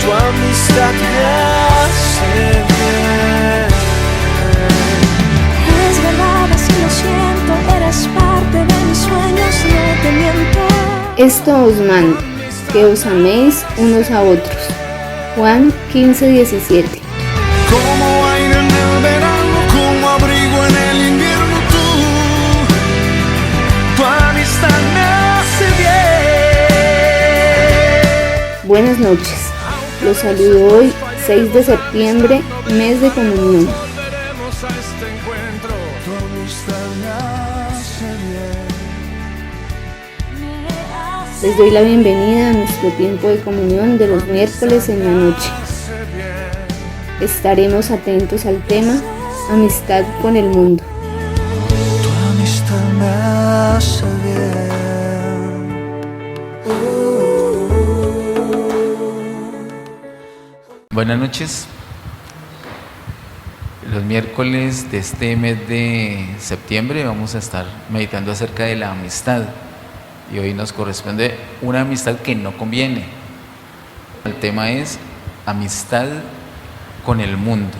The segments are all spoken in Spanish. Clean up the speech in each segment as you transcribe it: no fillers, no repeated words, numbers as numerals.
tu amistad me hace bien. Es verdad, así lo siento, eres parte de mis sueños, no te miento. Esto os mando, que os améis unos a otros. Juan 15:17. Como aire en el verano, como abrigo en el invierno, tu amistad me hace bien. Buenas noches. Los saludo hoy, 6 de septiembre, mes de comunión. Volveremos a este encuentro, tu amistad me hace bien. Les doy la bienvenida a nuestro tiempo de comunión de los miércoles en la noche. Estaremos atentos al tema Amistad con el mundo. Tu amistad me hace bien. Buenas noches. Los miércoles de este mes de septiembre vamos a estar meditando acerca de la amistad. Y hoy nos corresponde una amistad que no conviene. El tema es amistad con el mundo.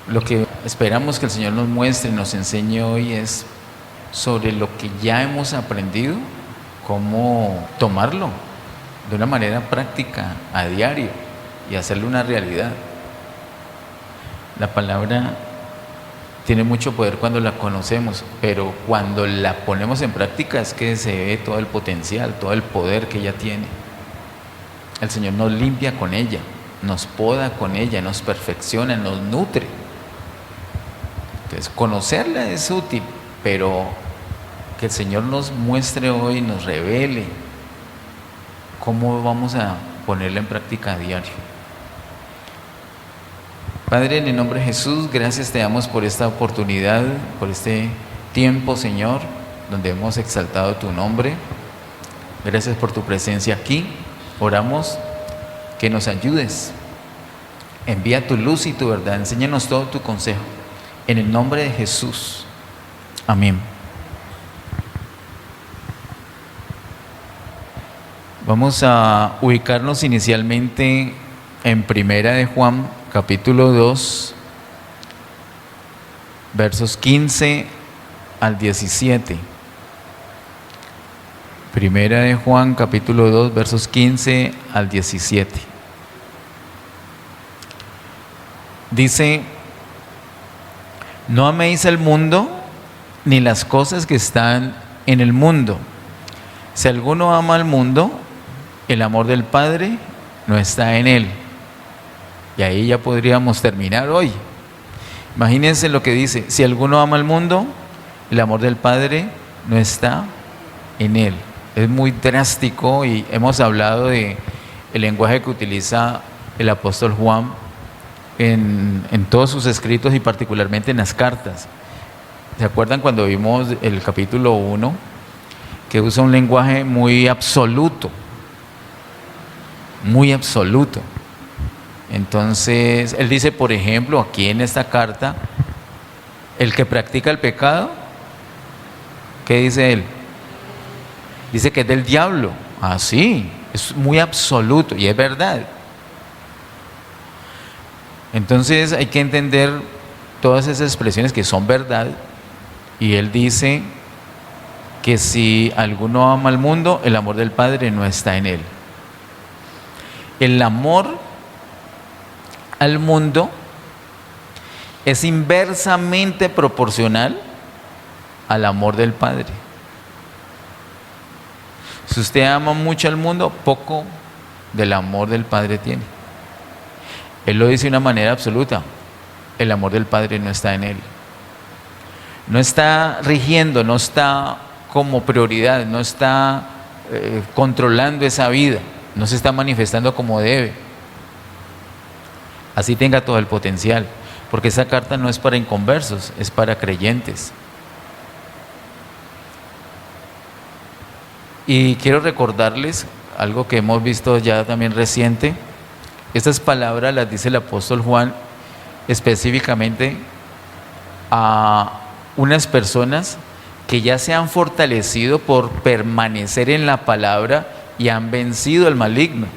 Lo que esperamos que el Señor nos muestre y nos enseñe hoy es sobre lo que ya hemos aprendido, cómo tomarlo de una manera práctica, a diario, y hacerlo una realidad. La palabra tiene mucho poder cuando la conocemos, pero cuando la ponemos en práctica es que se ve todo el potencial, todo el poder que ella tiene. El Señor nos limpia con ella, nos poda con ella, nos perfecciona, nos nutre. Entonces, conocerla es útil, pero que el Señor nos muestre hoy, nos revele cómo vamos a ponerla en práctica a diario. Padre, en el nombre de Jesús, gracias te damos por esta oportunidad, por este tiempo, Señor, donde hemos exaltado tu nombre. Gracias por tu presencia aquí. Oramos que nos ayudes. Envía tu luz y tu verdad. Enséñanos todo tu consejo. En el nombre de Jesús. Amén. Vamos a ubicarnos inicialmente en Primera de Juan, capítulo 2, versos 15 al 17. Primera de Juan, capítulo 2, versos 15 al 17. Dice: no améis el mundo ni las cosas que están en el mundo. Si alguno ama al mundo, el amor del Padre no está en él. Y ahí ya podríamos terminar hoy. Imagínense lo que dice: si alguno ama al mundo, el amor del Padre no está en él. Es muy drástico y hemos hablado de el lenguaje que utiliza el apóstol Juan en todos sus escritos y particularmente en las cartas. ¿Se acuerdan cuando vimos el capítulo 1? Que usa un lenguaje muy absoluto. Muy absoluto. Entonces, él dice, por ejemplo, aquí en esta carta, el que practica el pecado, ¿qué dice él? Dice que es del diablo. Ah, sí, es muy absoluto y es verdad. Entonces hay que entender todas esas expresiones que son verdad. Y él dice que si alguno ama al mundo, el amor del Padre no está en él. El amor al mundo es inversamente proporcional al amor del Padre. Si usted ama mucho al mundo, poco del amor del Padre tiene. Él lo dice de una manera absoluta: el amor del Padre no está en él. No está rigiendo, no está como prioridad, no está controlando esa vida, no se está manifestando como debe. Así tenga todo el potencial, porque esa carta no es para inconversos, es para creyentes. Y quiero recordarles algo que hemos visto ya también reciente. Estas palabras las dice el apóstol Juan específicamente a unas personas que ya se han fortalecido por permanecer en la palabra y han vencido al maligno.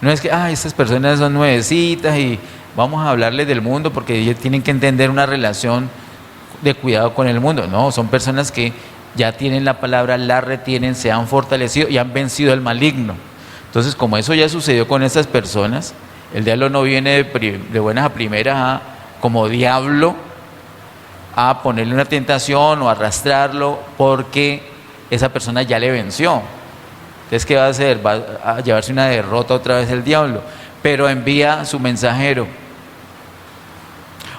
No es que, estas personas son nuevecitas y vamos a hablarles del mundo porque ellos tienen que entender una relación de cuidado con el mundo. No, son personas que ya tienen la palabra, la retienen, se han fortalecido y han vencido al maligno. Entonces, como eso ya sucedió con estas personas, el diablo no viene de buenas a primeras como diablo a ponerle una tentación o arrastrarlo porque esa persona ya le venció. Entonces, ¿qué va a hacer? Va a llevarse una derrota otra vez el diablo, pero envía su mensajero.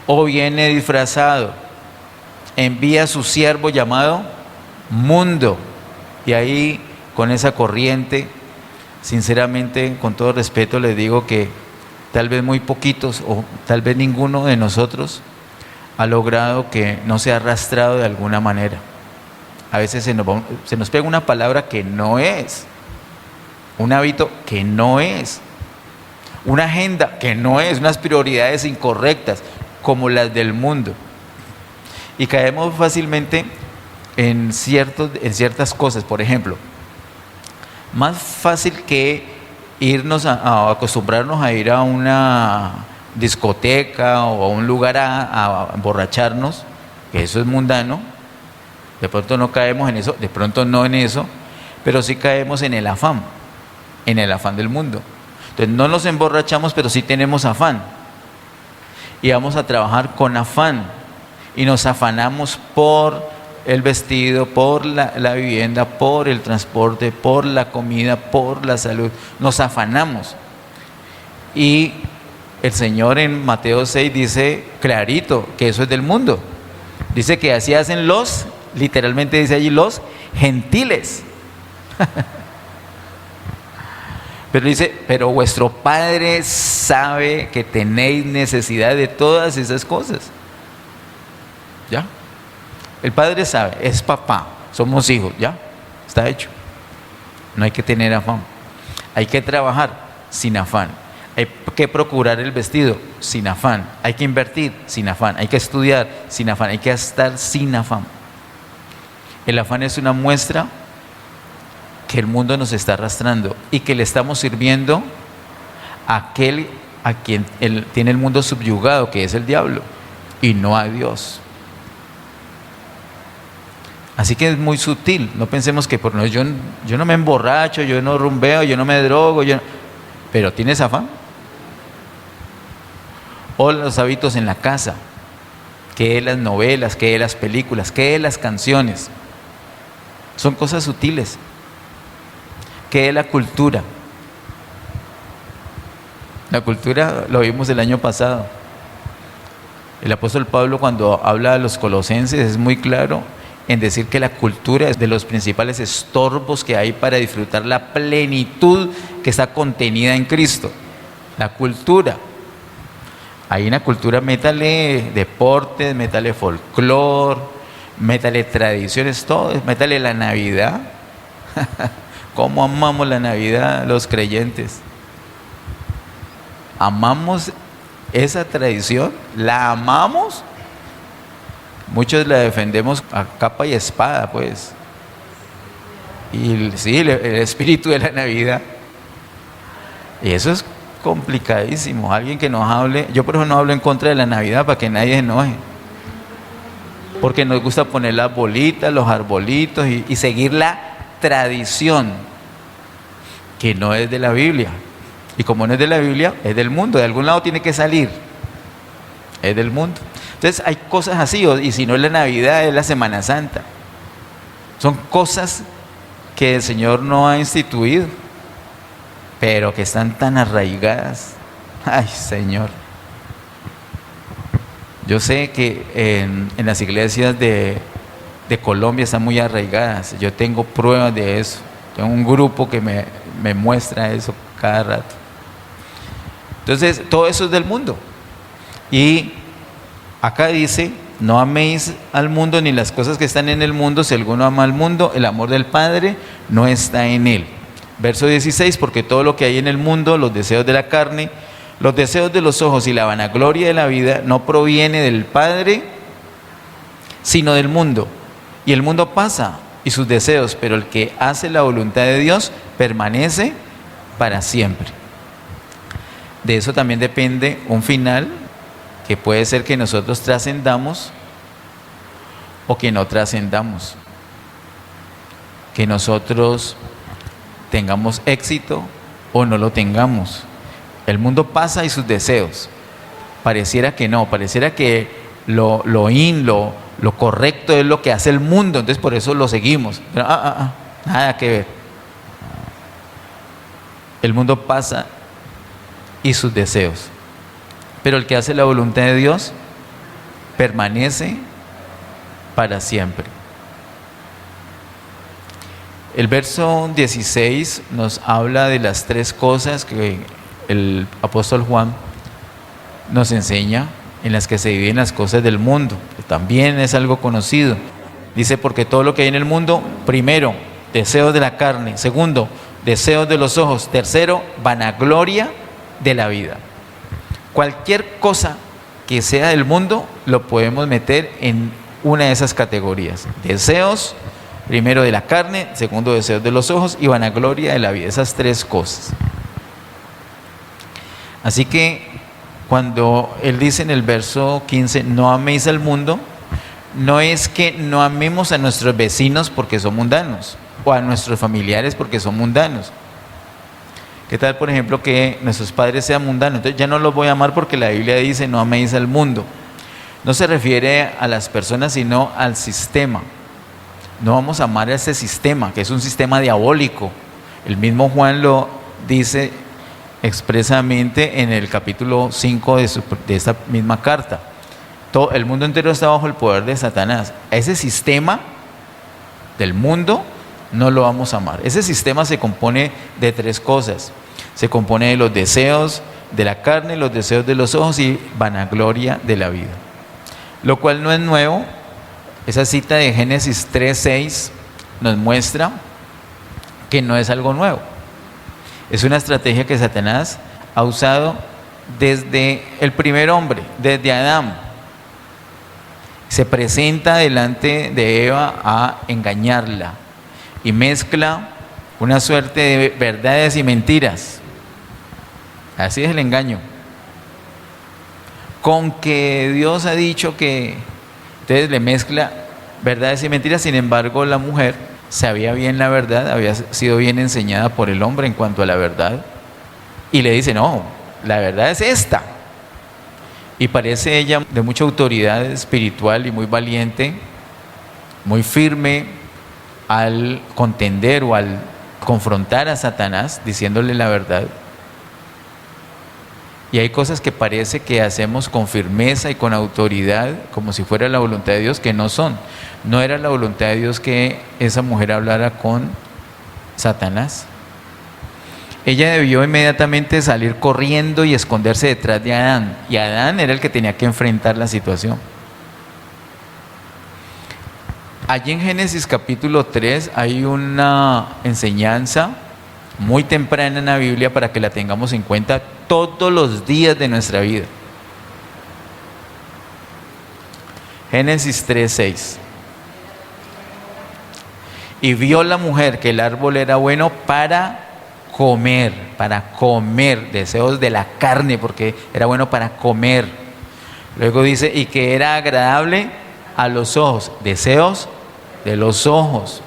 O viene disfrazado, envía a su siervo llamado mundo, y ahí con esa corriente, sinceramente, con todo respeto les digo que tal vez muy poquitos o tal vez ninguno de nosotros ha logrado que no sea arrastrado de alguna manera. A veces se nos pega una palabra que no es, un hábito que no es, una agenda que no es, unas prioridades incorrectas como las del mundo, y caemos fácilmente en ciertas cosas. Por ejemplo, más fácil que irnos a acostumbrarnos a ir a una discoteca o a un lugar a emborracharnos, que eso es mundano. De pronto no caemos en eso, de pronto no en eso, pero sí caemos en el afán del mundo. Entonces no nos emborrachamos, pero sí tenemos afán, y vamos a trabajar con afán, y nos afanamos por el vestido, por la vivienda, por el transporte, por la comida, por la salud. Nos afanamos. Y el Señor en Mateo 6 dice clarito que eso es del mundo. Dice que así hacen literalmente dice allí, los gentiles. Pero dice, pero vuestro Padre sabe que tenéis necesidad de todas esas cosas. ¿Ya? El Padre sabe, es papá, somos hijos, ¿ya? Está hecho. No hay que tener afán. Hay que trabajar sin afán. Hay que procurar el vestido sin afán. Hay que invertir sin afán. Hay que estudiar sin afán. Hay que estar sin afán. El afán es una muestra que el mundo nos está arrastrando y que le estamos sirviendo a aquel a quien tiene el mundo subyugado, que es el diablo, y no a Dios. Así que es muy sutil. No pensemos que yo no me emborracho, yo no rumbeo, yo no me drogo, pero ¿tienes afán? O los hábitos en la casa, que las novelas, que las películas, que las canciones. Son cosas sutiles. Que la cultura. La cultura lo vimos el año pasado. El apóstol Pablo, cuando habla a los colosenses, es muy claro en decir que la cultura es de los principales estorbos que hay para disfrutar la plenitud que está contenida en Cristo. La cultura. Hay una cultura, métale deportes, métale folclore, métale tradiciones, todo, métale la Navidad. ¿Cómo amamos la Navidad los creyentes? ¿Amamos esa tradición? ¿La amamos? Muchos la defendemos a capa y espada, pues. Y sí, el espíritu de la Navidad. Y eso es complicadísimo. Alguien que nos hable, yo por eso no hablo en contra de la Navidad para que nadie se enoje. Porque nos gusta poner las bolitas, los arbolitos y seguir la tradición que no es de la Biblia. Y como no es de la Biblia, es del mundo. De algún lado tiene que salir. Es del mundo. Entonces hay cosas así, y si no es la Navidad, es la Semana Santa. Son cosas que el Señor no ha instituido, pero que están tan arraigadas. Ay, Señor. Yo sé que en las iglesias de Colombia están muy arraigadas. Yo tengo pruebas de eso. Tengo un grupo que me muestra eso cada rato. Entonces, todo eso es del mundo. Y acá dice, no améis al mundo ni las cosas que están en el mundo. Si alguno ama al mundo, el amor del Padre no está en él. Verso 16, porque todo lo que hay en el mundo, los deseos de la carne, los deseos de los ojos y la vanagloria de la vida, no proviene del Padre, sino del mundo. Y el mundo pasa y sus deseos, pero el que hace la voluntad de Dios permanece para siempre. de eso también depende un final que puede ser que nosotros trascendamos o que no trascendamos, que nosotros tengamos éxito o no lo tengamos. El mundo pasa y sus deseos. Pareciera que no, pareciera que lo correcto es lo que hace el mundo, entonces por eso lo seguimos. Pero nada que ver. El mundo pasa y sus deseos. Pero el que hace la voluntad de Dios permanece para siempre. El verso 16 nos habla de las tres cosas que el apóstol Juan nos enseña, en las que se dividen las cosas del mundo. También es algo conocido. Dice, porque todo lo que hay en el mundo, primero, deseos de la carne; segundo, deseos de los ojos; tercero, vanagloria de la vida. Cualquier cosa que sea del mundo lo podemos meter en una de esas categorías: deseos, primero de la carne; segundo, deseos de los ojos; y vanagloria de la vida. Esas tres cosas. Así que cuando él dice en el verso 15, no améis al mundo, no es que no amemos a nuestros vecinos porque son mundanos, o a nuestros familiares porque son mundanos. ¿Qué tal, por ejemplo, que nuestros padres sean mundanos? Entonces ya no los voy a amar porque la Biblia dice no améis al mundo. No se refiere a las personas, sino al sistema. No vamos a amar a ese sistema, que es un sistema diabólico. El mismo Juan lo dice expresamente en el capítulo 5 de esta misma carta. Todo el mundo entero está bajo el poder de Satanás. Ese sistema del mundo no lo vamos a amar. Ese sistema se compone de tres cosas. Se compone de los deseos de la carne, los deseos de los ojos y vanagloria de la vida. Lo cual no es nuevo. Esa cita de Génesis 3:6 nos muestra que no es algo nuevo. Es una estrategia que Satanás ha usado desde el primer hombre, desde Adán. Se presenta delante de Eva a engañarla y mezcla una suerte de verdades y mentiras. Así es el engaño. Con que Dios ha dicho que... Entonces le mezcla verdades y mentiras. Sin embargo, la mujer sabía bien la verdad, había sido bien enseñada por el hombre en cuanto a la verdad, y le dice, no, la verdad es esta. Y parece ella de mucha autoridad espiritual y muy valiente, muy firme al contender o al confrontar a Satanás diciéndole la verdad. Y hay cosas que parece que hacemos con firmeza y con autoridad, como si fuera la voluntad de Dios, que no son. No era la voluntad de Dios que esa mujer hablara con Satanás. Ella debió inmediatamente salir corriendo y esconderse detrás de Adán. Y Adán era el que tenía que enfrentar la situación. Allí en Génesis capítulo 3 hay una enseñanza muy temprana en la Biblia para que la tengamos en cuenta todos los días de nuestra vida. Génesis 3:6. Y vio la mujer que el árbol era bueno para comer, deseos de la carne, porque era bueno para comer. Luego dice, y que era agradable a los ojos, deseos de los ojos,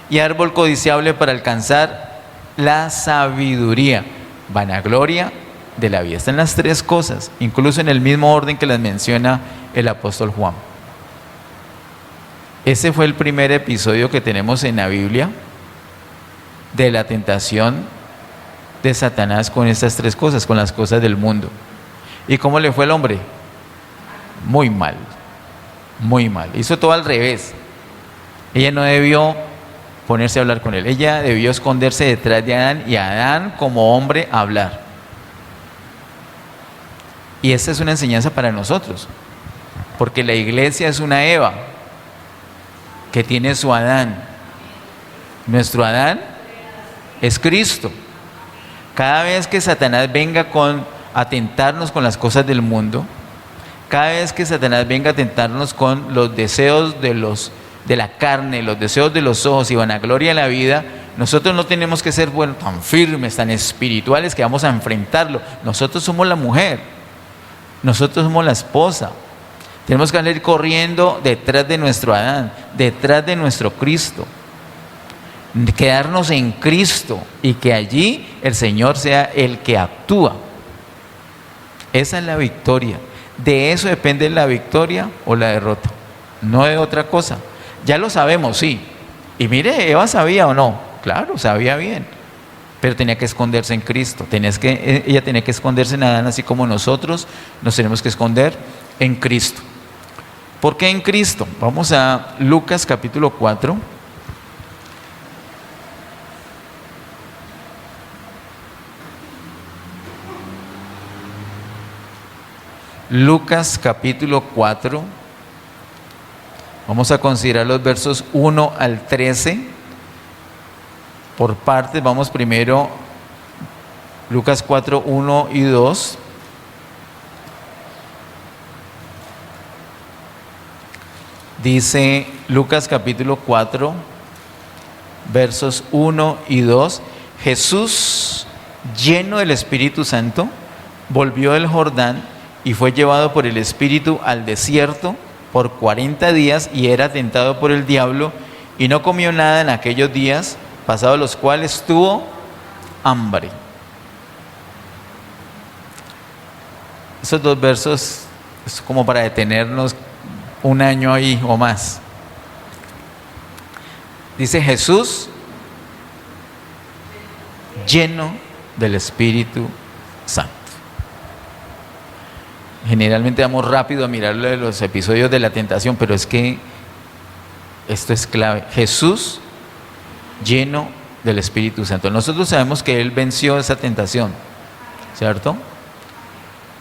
y árbol codiciable para alcanzar la sabiduría, vanagloria de la vida. Están las tres cosas, incluso en el mismo orden que las menciona el apóstol Juan. Ese fue el primer episodio que tenemos en la Biblia de la tentación de Satanás con estas tres cosas, con las cosas del mundo. ¿Y cómo le fue al hombre? Muy mal, muy mal. Hizo todo al revés. Ella no debió ponerse a hablar con él. Ella debió esconderse detrás de Adán y Adán como hombre hablar. Y esta es una enseñanza para nosotros, porque la iglesia es una Eva que tiene su Adán. Nuestro Adán es Cristo. Cada vez que Satanás venga a tentarnos con las cosas del mundo, cada vez que Satanás venga a tentarnos con los deseos de la carne, los deseos de los ojos y vanagloria de la vida, nosotros no tenemos que ser, bueno, tan firmes, tan espirituales que vamos a enfrentarlo. Nosotros somos la mujer, nosotros somos la esposa. Tenemos que salir corriendo detrás de nuestro Adán, detrás de nuestro Cristo. Quedarnos en Cristo y que allí el Señor sea el que actúa. Esa es la victoria. De eso depende la victoria o la derrota, no de otra cosa. Ya lo sabemos, sí. Y mire, Eva sabía o no. Claro, sabía bien. Pero tenía que esconderse en Cristo. Ella tenía que esconderse en Adán, así como nosotros nos tenemos que esconder en Cristo. ¿Por qué en Cristo? Vamos a Lucas capítulo 4. Lucas capítulo 4. Vamos a considerar los versos 1 al 13. Por partes, vamos primero Lucas 4, 1 y 2. Dice Lucas capítulo 4, versos 1 y 2. Jesús, lleno del Espíritu Santo, volvió del Jordán y fue llevado por el Espíritu al desierto por 40 días y era tentado por el diablo y no comió nada en aquellos días, pasados los cuales tuvo hambre. Esos dos versos es como para detenernos un año ahí o más. Dice Jesús, lleno del Espíritu Santo. Generalmente vamos rápido a mirar los episodios de la tentación, pero es que esto es clave. Jesús lleno del Espíritu Santo. Nosotros sabemos que Él venció esa tentación, ¿cierto?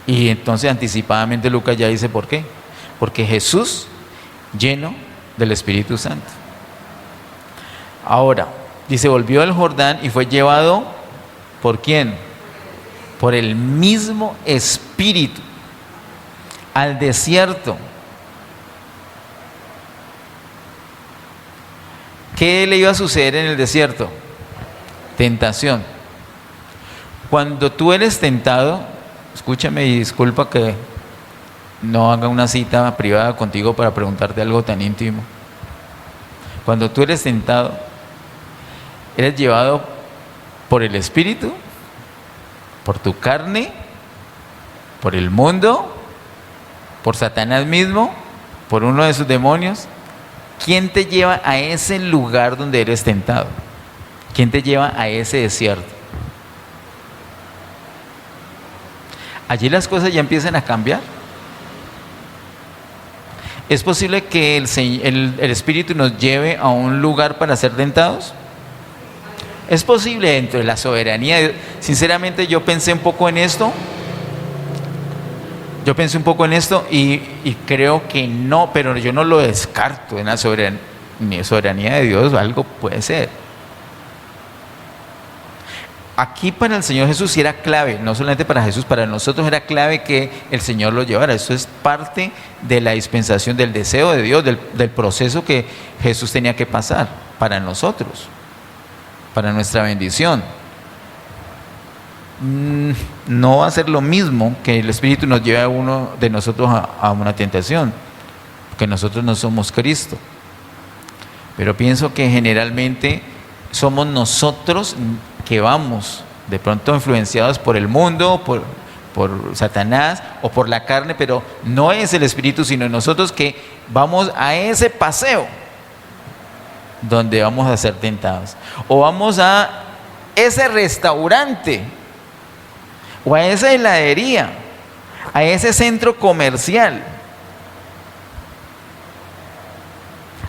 Y entonces anticipadamente Lucas ya dice ¿por qué? Porque Jesús lleno del Espíritu Santo. Ahora, dice, volvió del Jordán y fue llevado, ¿por quién? Por el mismo Espíritu al desierto. ¿Qué le iba a suceder en el desierto? Tentación. Cuando tú eres tentado, escúchame y disculpa que no haga una cita privada contigo para preguntarte algo tan íntimo. Cuando tú eres tentado, eres llevado por el Espíritu, por tu carne, por el mundo, por Satanás mismo, por uno de sus demonios. ¿Quién te lleva a ese lugar donde eres tentado? ¿Quién te lleva a ese desierto? Allí las cosas ya empiezan a cambiar. ¿Es posible que el Espíritu nos lleve a un lugar para ser tentados? ¿Es posible dentro de la soberanía de Dios? Sinceramente yo pensé un poco en esto. Y creo que no, pero yo no lo descarto. En la soberanía de Dios algo puede ser. Aquí para el Señor Jesús sí era clave, no solamente para Jesús, para nosotros era clave que el Señor lo llevara. Eso es parte de la dispensación del deseo de Dios, del proceso que Jesús tenía que pasar para nosotros, para nuestra bendición. No va a ser lo mismo que el Espíritu nos lleve a uno de nosotros a una tentación, porque nosotros no somos Cristo. Pero pienso que generalmente somos nosotros que vamos de pronto influenciados por el mundo, por Satanás o por la carne, pero no es el Espíritu, sino nosotros que vamos a ese paseo donde vamos a ser tentados, o vamos a ese restaurante, o a esa heladería, a ese centro comercial,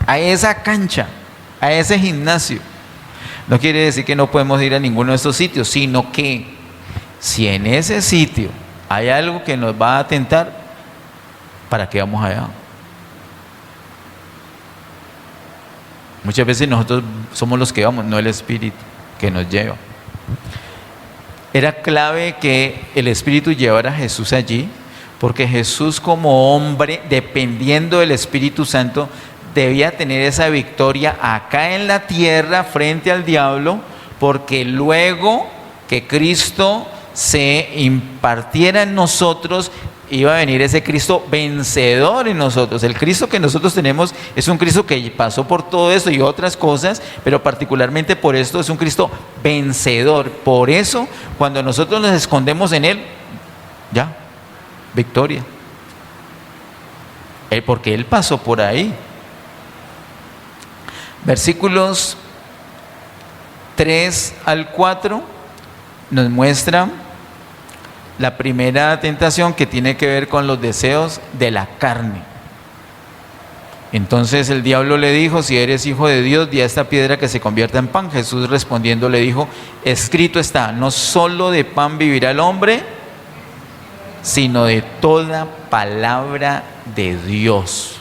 a esa cancha, a ese gimnasio. No quiere decir que no podemos ir a ninguno de estos sitios, sino que si en ese sitio hay algo que nos va a tentar, ¿para qué vamos allá? Muchas veces nosotros somos los que vamos, no el Espíritu que nos lleva. Era clave que el Espíritu llevara a Jesús allí, porque Jesús como hombre, dependiendo del Espíritu Santo, debía tener esa victoria acá en la tierra frente al diablo, porque luego que Cristo se impartiera en nosotros, iba a venir ese Cristo vencedor en nosotros. El Cristo que nosotros tenemos es un Cristo que pasó por todo esto y otras cosas, pero particularmente por esto es un Cristo vencedor. Por eso, cuando nosotros nos escondemos en Él, ya, victoria. Porque Él pasó por ahí. Versículos 3 al 4 nos muestran la primera tentación, que tiene que ver con los deseos de la carne. Entonces el diablo le dijo: si eres hijo de Dios, di a esta piedra que se convierta en pan. Jesús respondiendo le dijo: escrito está, no solo de pan vivirá el hombre, sino de toda palabra de Dios.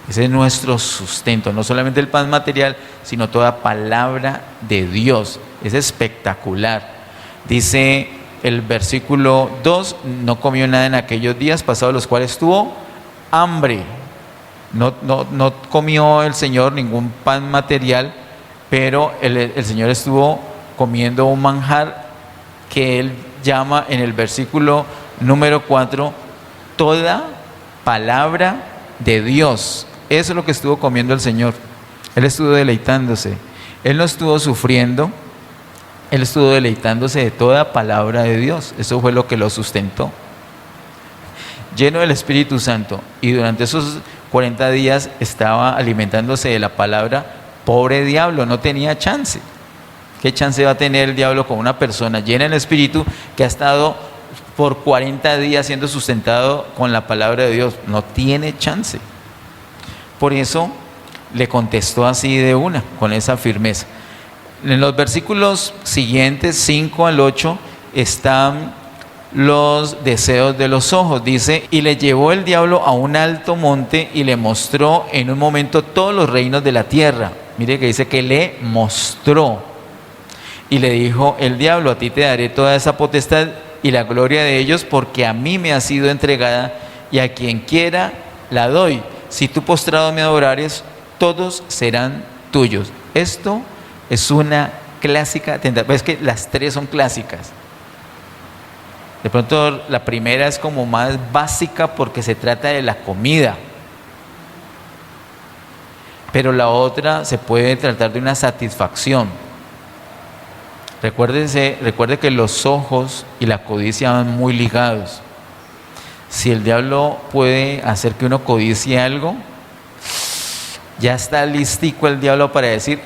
Ese es nuestro sustento, no solamente el pan material, sino toda palabra de Dios. Es espectacular. Dice el versículo 2, no comió nada en aquellos días pasados los cuales tuvo hambre. No comió el Señor ningún pan material, pero el Señor estuvo comiendo un manjar que Él llama en el versículo número 4, toda palabra de Dios. Eso es lo que estuvo comiendo el Señor. Él estuvo deleitándose. Él no estuvo sufriendo. Él estuvo deleitándose de toda palabra de Dios. Eso fue lo que lo sustentó. Lleno del Espíritu Santo. Y durante esos 40 días estaba alimentándose de la palabra. Pobre diablo, no tenía chance. ¿Qué chance va a tener el diablo con una persona llena del Espíritu que ha estado por 40 días siendo sustentado con la palabra de Dios? No tiene chance. Por eso le contestó así de una, con esa firmeza. En los versículos siguientes, 5 al 8, están los deseos de los ojos. Dice: y le llevó el diablo a un alto monte y le mostró en un momento todos los reinos de la tierra. Mire que dice que le mostró. Y le dijo el diablo: a ti te daré toda esa potestad y la gloria de ellos, porque a mí me ha sido entregada, y a quien quiera la doy. Si tú postrado me adorares, todos serán tuyos. Esto es una clásica tentación. Es que las tres son clásicas. De pronto la primera es como más básica porque se trata de la comida. Pero la otra se puede tratar de una satisfacción. Recuerde que los ojos y la codicia van muy ligados. Si el diablo puede hacer que uno codicie algo, ya está listico el diablo para decir: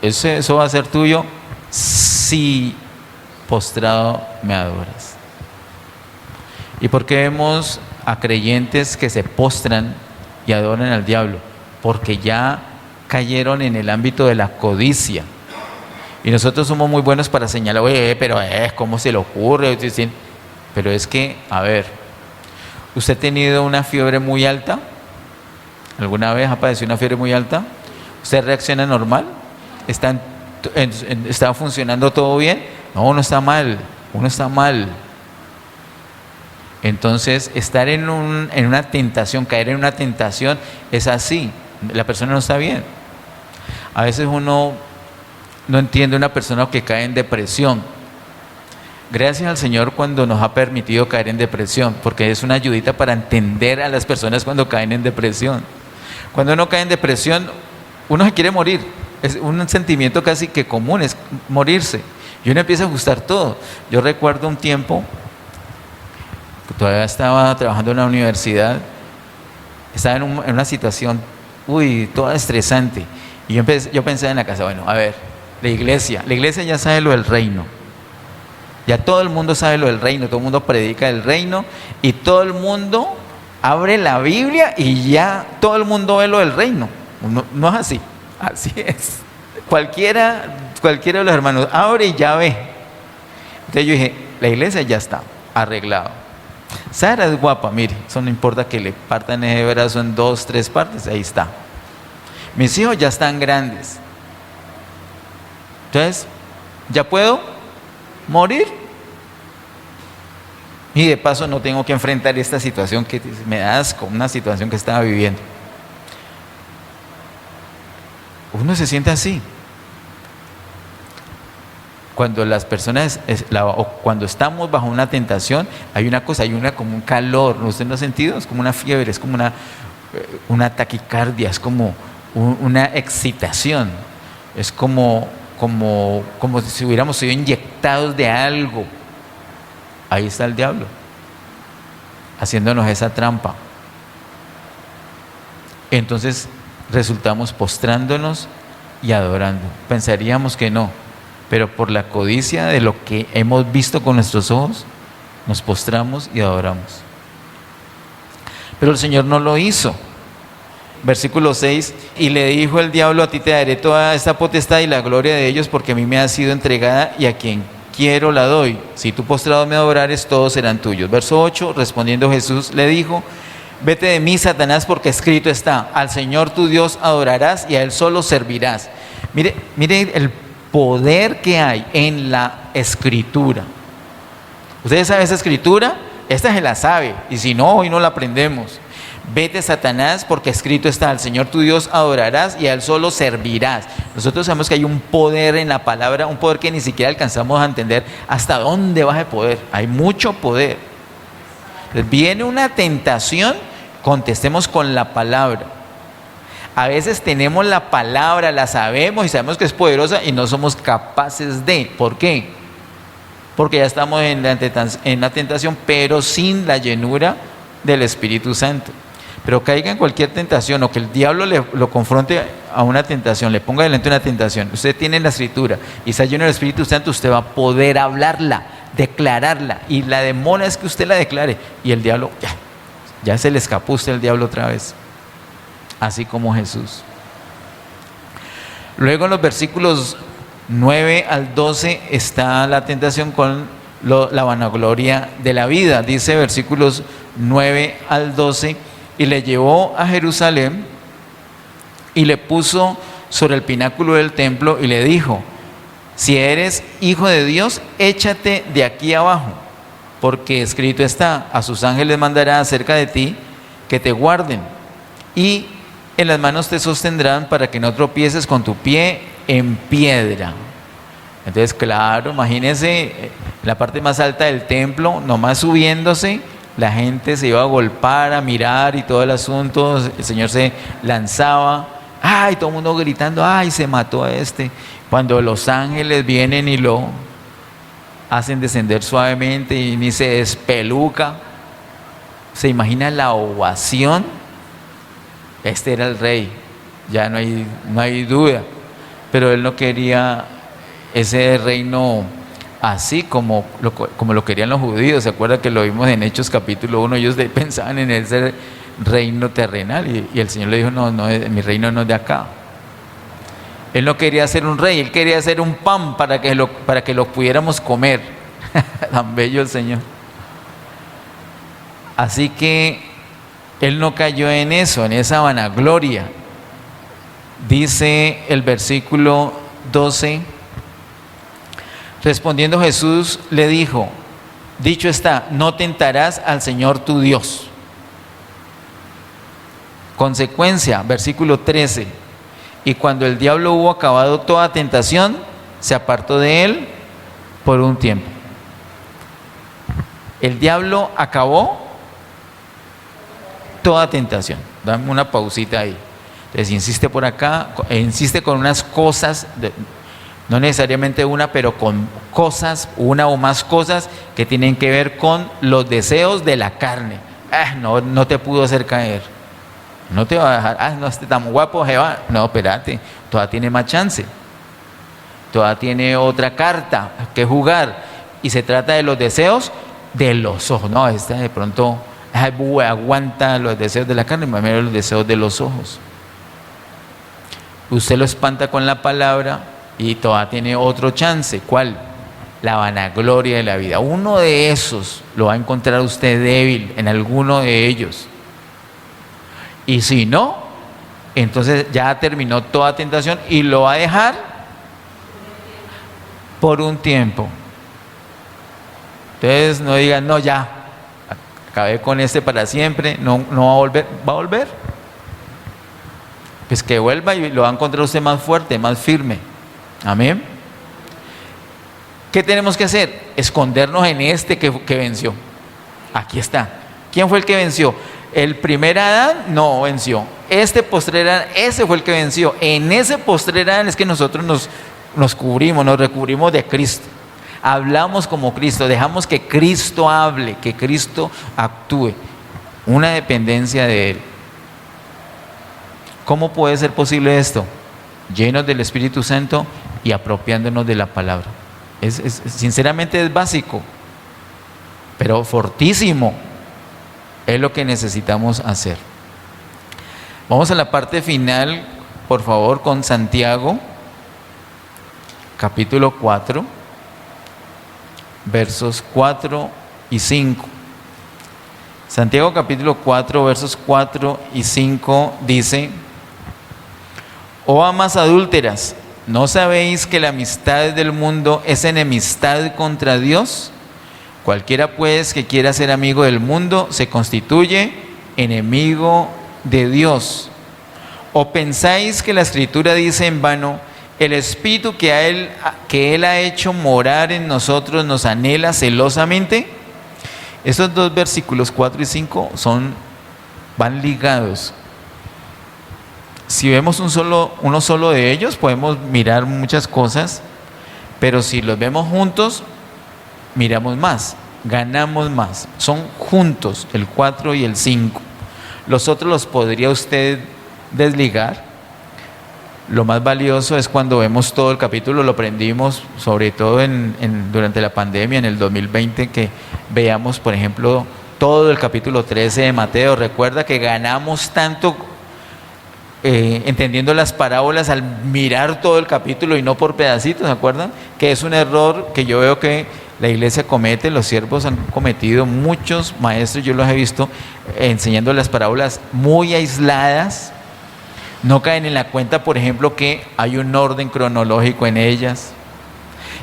eso va a ser tuyo si postrado me adoras. ¿Y por qué vemos a creyentes que se postran y adoran al diablo? Porque ya cayeron en el ámbito de la codicia. Y nosotros somos muy buenos para señalar: oye, pero ¿cómo se le ocurre? Pero es que, a ver, ¿usted ha tenido una fiebre muy alta? ¿Alguna vez ha padecido una fiebre muy alta? ¿Usted reacciona normal? ¿Está funcionando todo bien? No, uno está mal. Entonces, estar en una tentación, caer en una tentación, es así. La persona no está bien. A veces uno no entiende una persona que cae en depresión. Gracias al Señor cuando nos ha permitido caer en depresión, porque es una ayudita para entender a las personas cuando caen en depresión. Cuando uno cae en depresión, uno se quiere morir. Es un sentimiento casi que común, es morirse. Y uno empieza a ajustar todo. Yo recuerdo un tiempo que todavía estaba trabajando en la universidad, estaba en una situación toda estresante. Y yo pensé en la casa: bueno, a ver, la iglesia ya sabe lo del reino. Ya todo el mundo sabe lo del reino, todo el mundo predica del reino y todo el mundo abre la Biblia y ya todo el mundo ve lo del reino. No es así, así es. Cualquiera de los hermanos abre y ya ve. Entonces yo dije: la iglesia ya está arreglado. Sara es guapa, mire, eso no importa que le partan ese brazo en 2, 3 partes, ahí está. Mis hijos ya están grandes. Entonces, ¿ya puedo morir? Y de paso no tengo que enfrentar esta situación que me da asco, una situación que estaba viviendo. Uno se siente así. Cuando las personas, o cuando estamos bajo una tentación, hay una como un calor, ¿no? ¿Usted no ha sentido? Es como una fiebre, es como una taquicardia, es como una excitación, es como si hubiéramos sido inyectados de algo. Ahí está el diablo, haciéndonos esa trampa. Entonces resultamos postrándonos y adorando. Pensaríamos que no, pero por la codicia de lo que hemos visto con nuestros ojos, nos postramos y adoramos. Pero el Señor no lo hizo. Versículo 6, y le dijo el diablo: a ti te daré toda esta potestad y la gloria de ellos, porque a mí me ha sido entregada y a quien quiero la doy. Si tú postrado me adorares, todos serán tuyos. Verso 8, respondiendo Jesús le dijo: vete de mí, Satanás, porque escrito está: al Señor tu Dios adorarás y a Él solo servirás. Mire el poder que hay en la Escritura. ¿Ustedes saben esa Escritura? Esta se la sabe, y si no, hoy no la aprendemos. Vete, Satanás, porque escrito está: al Señor tu Dios adorarás y a Él solo servirás. Nosotros sabemos que hay un poder en la palabra, un poder que ni siquiera alcanzamos a entender hasta dónde va ese poder. Hay mucho poder. Entonces, viene una tentación, contestemos con la palabra. A veces tenemos la palabra, la sabemos y sabemos que es poderosa y no somos capaces de. ¿Por qué? Porque ya estamos en la tentación, pero sin la llenura del Espíritu Santo. Pero caiga en cualquier tentación, o que el diablo lo confronte a una tentación, le ponga delante una tentación. Usted tiene la Escritura y está lleno del Espíritu Santo, usted va a poder hablarla, declararla, y la demora es que usted la declare, y el diablo, ya se le escapó usted el diablo otra vez, así como Jesús. Luego en los versículos 9 al 12 está la tentación con la vanagloria de la vida. Dice versículos 9 al 12: y le llevó a Jerusalén y le puso sobre el pináculo del templo y le dijo: si eres hijo de Dios, échate de aquí abajo, porque escrito está: a sus ángeles mandará acerca de ti que te guarden, y en las manos te sostendrán para que no tropieces con tu pie en piedra. Entonces, claro, imagínense la parte más alta del templo, nomás subiéndose, la gente se iba a golpar, a mirar y todo el asunto. El Señor se lanzaba, ¡ay! Todo el mundo gritando, ¡ay! Se mató a este. Cuando los ángeles vienen y lo hacen descender suavemente y ni se despeluca, ¿se imagina la ovación? Este era el rey, ya no hay duda, pero él no quería ese reino así como lo querían los judíos. ¿Se acuerda que lo vimos en Hechos capítulo 1? Ellos pensaban en ese reino terrenal y el Señor le dijo: no, mi reino no es de acá. Él no quería ser un rey, él quería ser un pan para que lo pudiéramos comer. Tan bello el Señor. Así que él no cayó en eso, en esa vanagloria. Dice el versículo 12: respondiendo Jesús le dijo: dicho está, no tentarás al Señor tu Dios. Consecuencia, versículo 13: y cuando el diablo hubo acabado toda tentación, se apartó de él por un tiempo. El diablo acabó toda tentación. Dame una pausita ahí. Entonces insiste por acá, insiste con unas cosas, no necesariamente una, pero con cosas, una o más cosas que tienen que ver con los deseos de la carne. No te pudo hacer caer, no te va a dejar, no esté tan guapo, Jehová. No, espérate, todavía tiene más chance, todavía tiene otra carta que jugar, y se trata de los deseos de los ojos. No, esta de pronto aguanta los deseos de la carne, más menos los deseos de los ojos. Usted lo espanta con la palabra y todavía tiene otro chance. ¿Cuál? La vanagloria de la vida. Uno de esos lo va a encontrar usted débil en alguno de ellos. Y si no, entonces ya terminó toda tentación y lo va a dejar por un tiempo. Entonces no digan: no, ya acabé con este para siempre, no va a volver. Va a volver. pues que vuelva y lo va a encontrar usted más fuerte, más firme. Amén. ¿Qué tenemos que hacer? Escondernos en este que venció. Aquí está. ¿Quién fue el que venció? El primer Adán no venció. Este postrer Adán, ese fue el que venció. En ese postrer Adán es que nosotros nos cubrimos, nos recubrimos de Cristo. Hablamos como Cristo, dejamos que Cristo hable, que Cristo actúe. Una dependencia de Él. ¿Cómo puede ser posible esto? Llenos del Espíritu Santo y apropiándonos de la palabra. Sinceramente es básico, pero fortísimo. Es lo que necesitamos hacer. Vamos a la parte final, por favor, con Santiago, capítulo 4, versos 4 y 5. Santiago capítulo 4, versos 4 y 5 dice: Oh amas adúlteras, ¿no sabéis que la amistad del mundo es enemistad contra Dios? Cualquiera pues que quiera ser amigo del mundo se constituye enemigo de Dios. ¿O pensáis que la Escritura dice en vano: el Espíritu que Él ha hecho morar en nosotros nos anhela celosamente? Estos dos versículos 4 y 5 van ligados. Si vemos uno solo de ellos, podemos mirar muchas cosas, pero si los vemos juntos, miramos más, ganamos más. Son juntos, el 4 y el 5. Los otros los podría usted desligar. Lo más valioso es cuando vemos todo el capítulo, lo aprendimos sobre todo durante la pandemia, en el 2020, que veamos, por ejemplo, todo el capítulo 13 de Mateo. Recuerda que ganamos tanto entendiendo las parábolas al mirar todo el capítulo y no por pedacitos, ¿se acuerdan? Que es un error que yo veo que la iglesia comete, los siervos han cometido, muchos maestros yo los he visto enseñando las parábolas muy aisladas. No caen en la cuenta, por ejemplo, que hay un orden cronológico en ellas,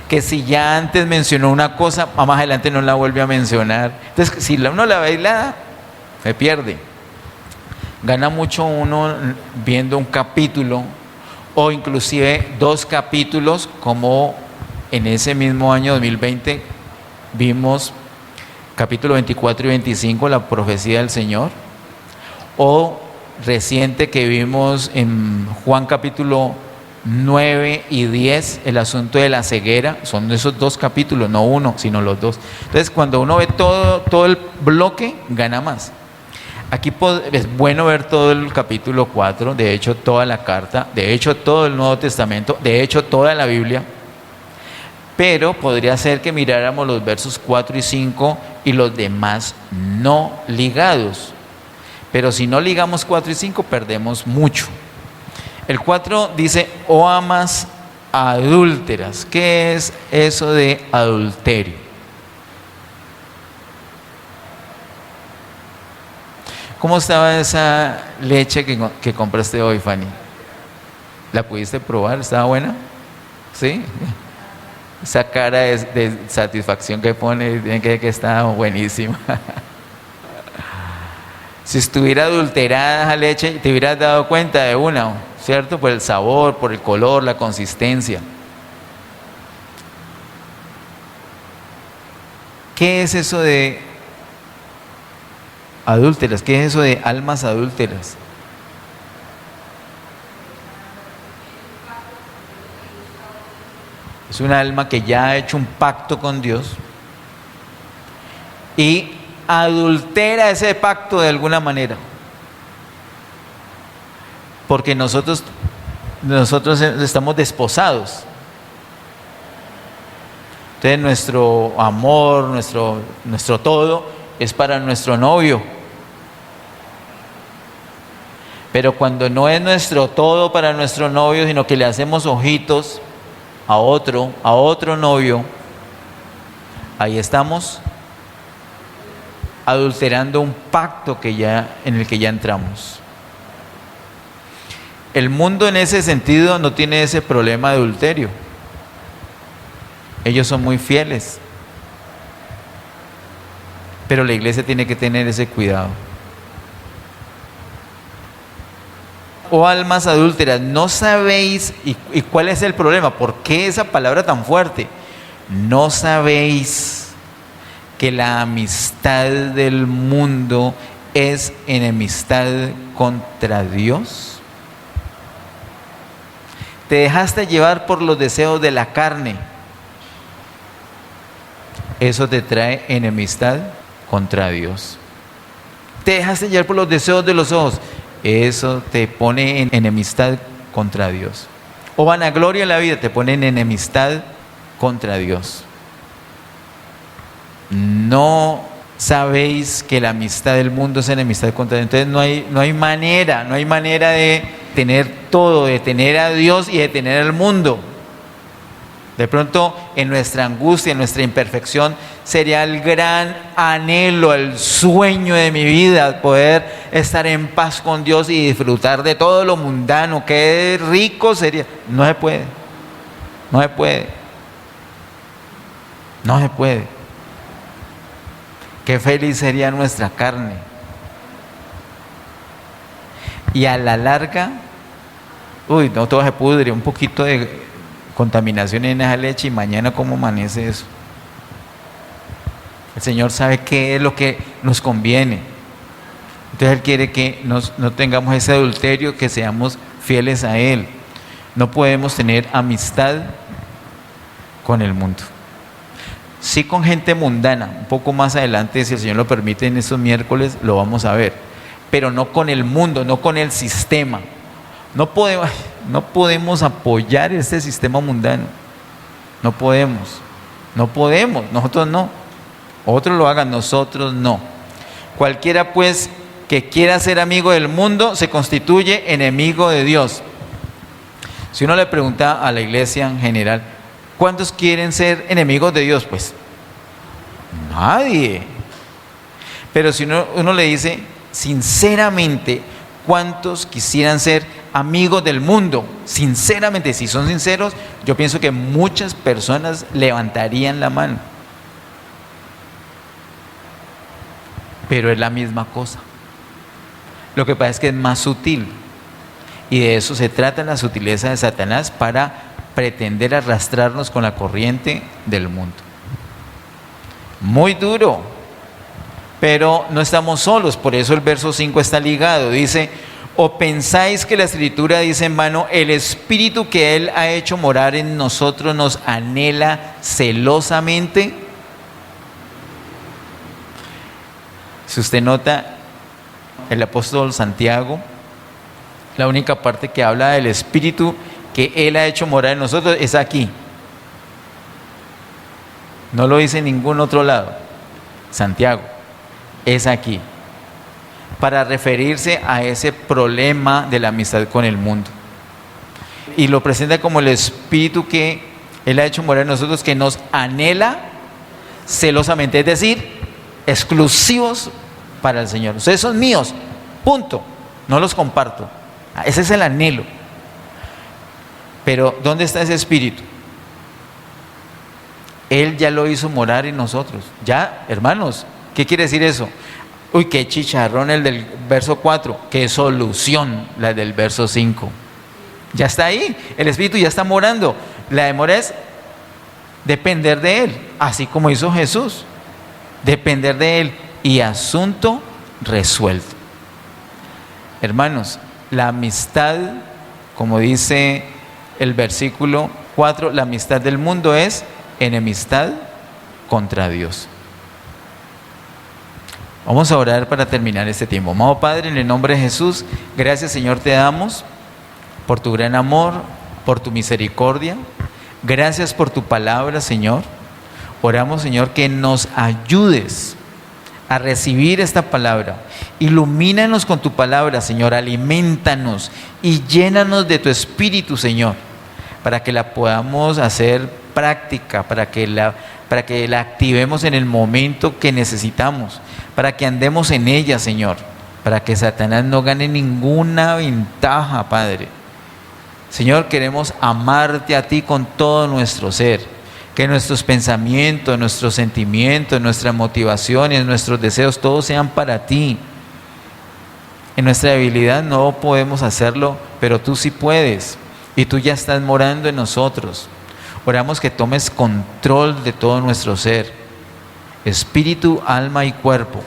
que si ya antes mencionó una cosa, más adelante no la vuelve a mencionar. Entonces, si uno la ve aislada, se pierde. Gana mucho uno viendo un capítulo o inclusive dos capítulos, como en ese mismo año 2020 vimos capítulo 24 y 25, la profecía del Señor, o reciente que vimos en Juan capítulo 9 y 10, el asunto de la ceguera. Son esos dos capítulos, no uno, sino los dos. Entonces, cuando uno ve todo el bloque, gana más. Aquí es bueno ver todo el capítulo 4, de hecho toda la carta, de hecho todo el Nuevo Testamento, de hecho toda la Biblia, pero podría ser que miráramos los versos 4 y 5 y los demás no ligados. Pero si no ligamos 4 y 5, perdemos mucho. El 4 dice: oh amas adúlteras. ¿Qué es eso de adulterio? ¿Cómo estaba esa leche que compraste hoy, Fanny? ¿La pudiste probar? ¿Estaba buena? ¿Sí? Esa cara de satisfacción que pone, tiene que está buenísima. Si estuviera adulterada esa leche, te hubieras dado cuenta de una, ¿cierto? Por el sabor, por el color, la consistencia. ¿Qué es eso de adúlteras? ¿Qué es eso de almas adúlteras? Es un alma que ya ha hecho un pacto con Dios y adultera ese pacto de alguna manera, porque nosotros estamos desposados. Entonces nuestro amor, nuestro todo es para nuestro novio, pero cuando no es nuestro todo para nuestro novio, sino que le hacemos ojitos a otro novio, ahí estamos adulterando un pacto en el que ya entramos. El mundo en ese sentido no tiene ese problema de adulterio. Ellos son muy fieles. Pero la iglesia tiene que tener ese cuidado. oh almas adúlteras, ¿no sabéis? ¿Y cuál es el problema? ¿Por qué esa palabra tan fuerte? ¿No sabéis que la amistad del mundo es enemistad contra Dios? Te dejaste llevar por los deseos de la carne. Eso te trae enemistad contra Dios. Te dejaste llevar por los deseos de los ojos. Eso te pone en enemistad contra Dios. O vanagloria en la vida, te pone en enemistad contra Dios. No sabéis que la amistad del mundo es enemistad contra Dios. Entonces no hay manera de tener todo, de tener a Dios y de tener al mundo. De pronto, en nuestra angustia, en nuestra imperfección, sería el gran anhelo, el sueño de mi vida, poder estar en paz con Dios y disfrutar de todo lo mundano. Qué rico sería. No se puede. No se puede. No se puede. Qué feliz sería nuestra carne. Y a la larga, no todo se pudre, un poquito de contaminación en esa leche y mañana cómo amanece eso. El Señor sabe qué es lo que nos conviene. Entonces Él quiere que no tengamos ese adulterio, que seamos fieles a Él. No podemos tener amistad con el mundo. Sí, con gente mundana. Un poco más adelante, si el Señor lo permite, en estos miércoles lo vamos a ver. Pero no con el mundo, no con el sistema. No podemos apoyar este sistema mundano. No podemos. Nosotros no. Otros lo hagan, nosotros no. Cualquiera pues que quiera ser amigo del mundo se constituye enemigo de Dios. Si uno le pregunta a la iglesia en general, ¿cuántos quieren ser enemigos de Dios? Pues nadie. Pero si uno le dice sinceramente, ¿cuántos quisieran ser amigos del mundo? Sinceramente, si son sinceros, yo pienso que muchas personas levantarían la mano. Pero es la misma cosa. Lo que pasa es que es más sutil. Y de eso se trata la sutileza de Satanás, para pretender arrastrarnos con la corriente del mundo. Muy duro. Pero no estamos solos, por eso el verso 5 está ligado. Dice: ¿o pensáis que la Escritura dice en vano, el Espíritu que Él ha hecho morar en nosotros nos anhela celosamente? Si usted nota, el apóstol Santiago, la única parte que habla del Espíritu que Él ha hecho morar en nosotros es aquí. No lo dice en ningún otro lado. Santiago, es aquí, para referirse a ese problema de la amistad con el mundo. Y lo presenta como el Espíritu que Él ha hecho morar en nosotros, que nos anhela celosamente, es decir, exclusivos para el Señor. Ustedes son míos, punto, no los comparto. Ese es el anhelo. Pero ¿dónde está ese Espíritu? Él ya lo hizo morar en nosotros. Ya, hermanos, ¿qué quiere decir eso? Uy, qué chicharrón el del verso 4, qué solución la del verso 5. Ya está ahí, el Espíritu ya está morando. La demora es depender de Él, así como hizo Jesús. Depender de Él y asunto resuelto. Hermanos, la amistad, como dice el versículo 4, la amistad del mundo es enemistad contra Dios. Vamos a orar para terminar este tiempo. Amado Padre, en el nombre de Jesús, gracias, Señor, te damos por tu gran amor, por tu misericordia. Gracias por tu palabra, Señor. Oramos, Señor, que nos ayudes a recibir esta palabra. Ilumínanos con tu palabra, Señor. Aliméntanos y llénanos de tu Espíritu, Señor, para que la podamos hacer práctica, para que la activemos en el momento que necesitamos, para que andemos en ella, Señor, para que Satanás no gane ninguna ventaja, Padre. Señor, queremos amarte a ti con todo nuestro ser, que nuestros pensamientos, nuestros sentimientos, nuestras motivaciones, nuestros deseos, todos sean para ti. En nuestra debilidad no podemos hacerlo, pero tú sí puedes. Y tú ya estás morando en nosotros. Oramos que tomes control de todo nuestro ser, espíritu, alma y cuerpo.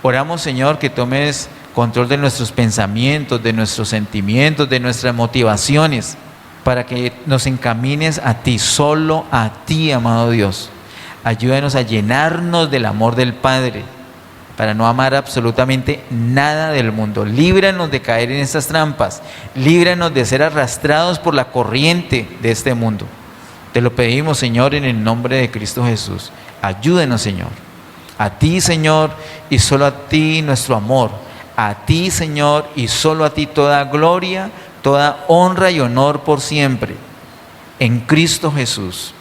Oramos, Señor, que tomes control de nuestros pensamientos, de nuestros sentimientos, de nuestras motivaciones, para que nos encamines a ti, solo a ti, amado Dios. Ayúdanos a llenarnos del amor del Padre, para no amar absolutamente nada del mundo. Líbranos de caer en estas trampas, líbranos de ser arrastrados por la corriente de este mundo. Te lo pedimos, Señor, en el nombre de Cristo Jesús. Ayúdenos, Señor. A ti, Señor, y solo a ti nuestro amor. A ti, Señor, y solo a ti toda gloria, toda honra y honor por siempre. En Cristo Jesús.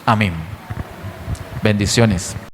Amén. Bendiciones.